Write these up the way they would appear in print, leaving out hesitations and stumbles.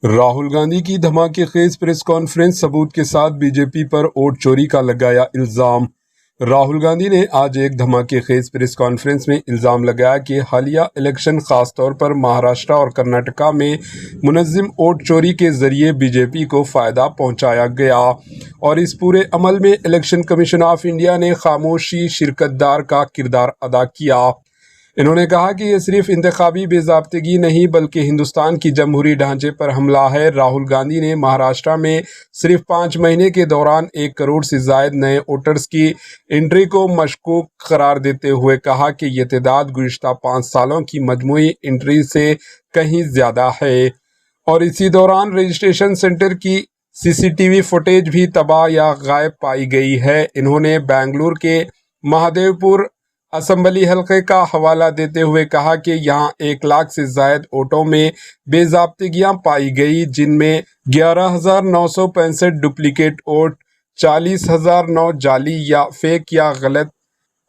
راہل گاندھی کی دھماکے خیز پریس کانفرنس، ثبوت کے ساتھ بی جے پی پر ووٹ چوری کا لگایا الزام۔ راہل گاندھی نے آج ایک دھماکے خیز پریس کانفرنس میں الزام لگایا کہ حالیہ الیکشن، خاص طور پر مہاراشٹر اور کرناٹک میں منظم ووٹ چوری کے ذریعے بی جے پی کو فائدہ پہنچایا گیا اور اس پورے عمل میں الیکشن کمیشن آف انڈیا نے خاموشی شرکت دار کا کردار ادا کیا۔ انہوں نے کہا کہ یہ صرف انتخابی بے ضابطگی نہیں بلکہ ہندوستان کی جمہوری ڈھانچے پر حملہ ہے۔ راہل گاندھی نے مہاراشٹر میں صرف 5 مہینے کے دوران 1 کروڑ سے زائد نئے ووٹرز کی انٹری کو مشکوک قرار دیتے ہوئے کہا کہ یہ تعداد گزشتہ 5 سالوں کی مجموعی انٹری سے کہیں زیادہ ہے، اور اسی دوران رجسٹریشن سینٹر کی CCTV فوٹیج بھی تباہ یا غائب پائی گئی ہے۔ انہوں نے بنگلور کے مہادیو پور اسمبلی حلقے کا حوالہ دیتے ہوئے کہا کہ یہاں 1 لاکھ سے زائد ووٹوں میں بے ضابطگیاں پائی گئی، جن میں 11,965 ڈپلیکیٹ ووٹ، 40,009 جعلی یا فیک یا غلط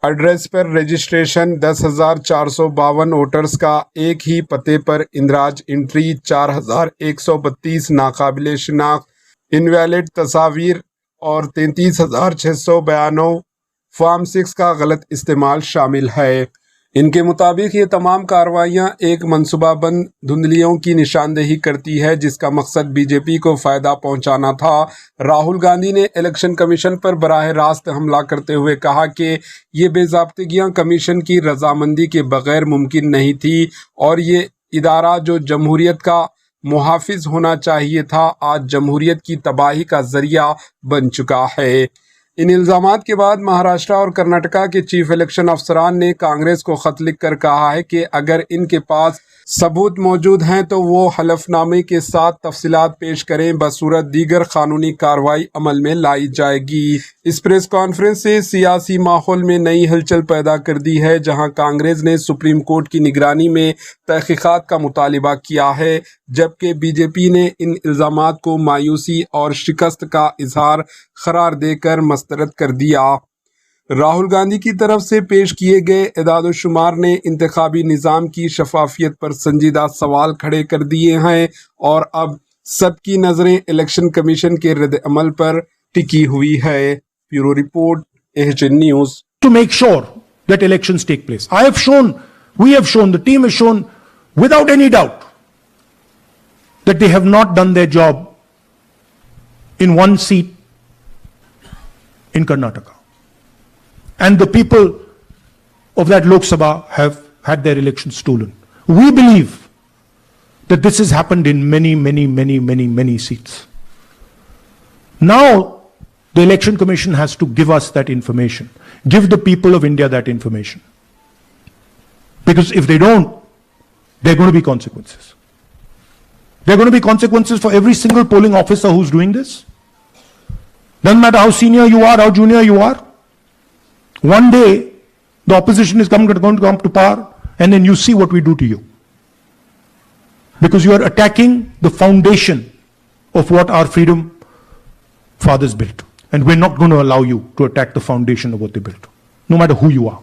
ایڈریس پر رجسٹریشن، 10,452 ووٹرز کا ایک ہی پتے پر اندراج انٹری، 4,132 ناقابل شناخت انویلڈ تصاویر اور 33,692 فارم 6 کا غلط استعمال شامل ہے۔ ان کے مطابق یہ تمام کارروائیاں ایک منصوبہ بند دھندلیوں کی نشاندہی کرتی ہے جس کا مقصد بی جے پی کو فائدہ پہنچانا تھا۔ راہل گاندھی نے الیکشن کمیشن پر براہ راست حملہ کرتے ہوئے کہا کہ یہ بے ضابطگیاں کمیشن کی رضامندی کے بغیر ممکن نہیں تھی اور یہ ادارہ جو جمہوریت کا محافظ ہونا چاہیے تھا، آج جمہوریت کی تباہی کا ذریعہ بن چکا ہے۔ ان الزامات کے بعد مہاراشٹر اور کرناٹک کے چیف الیکشن افسران نے کانگریس کو خط لکھ کر کہا ہے کہ اگر ان کے پاس ثبوت موجود ہیں تو وہ حلف نامے کے ساتھ تفصیلات پیش کریں، بصورت دیگر قانونی کارروائی عمل میں لائی جائے گی۔ اس پریس کانفرنس سے سیاسی ماحول میں نئی ہلچل پیدا کر دی ہے، جہاں کانگریس نے سپریم کورٹ کی نگرانی میں تحقیقات کا مطالبہ کیا ہے، جبکہ بی جے پی نے ان الزامات کو مایوسی اور شکست کا اظہار قرار دے کر مسترد کر دیا۔ راہل گاندھی کی طرف سے پیش کیے گئے اعداد و شمار نے انتخابی نظام کی شفافیت پر سنجیدہ سوال کھڑے کر دیے ہیں اور اب سب کی نظریں الیکشن کمیشن کے رد عمل پر ٹکی ہوئی ہے۔ Bureau report, AHN news. To make sure that elections take place, we have shown, the team has shown without any doubt that they have not done their job in one seat in Karnataka. And the people of that Lok Sabha have had their elections stolen. We believe that this has happened in many seats. Now, the Election Commission has to give us that information, give the people of India that information. Because if they don't, there are going to be consequences. There are going to be consequences for every single polling officer who's doing this. Doesn't matter how senior you are, how junior you are. One day, the opposition is going to come to power, and then you see what we do to you. Because you are attacking the foundation of what our freedom fathers built. And we're not going to allow you to attack the foundation of what they built, no matter who you are.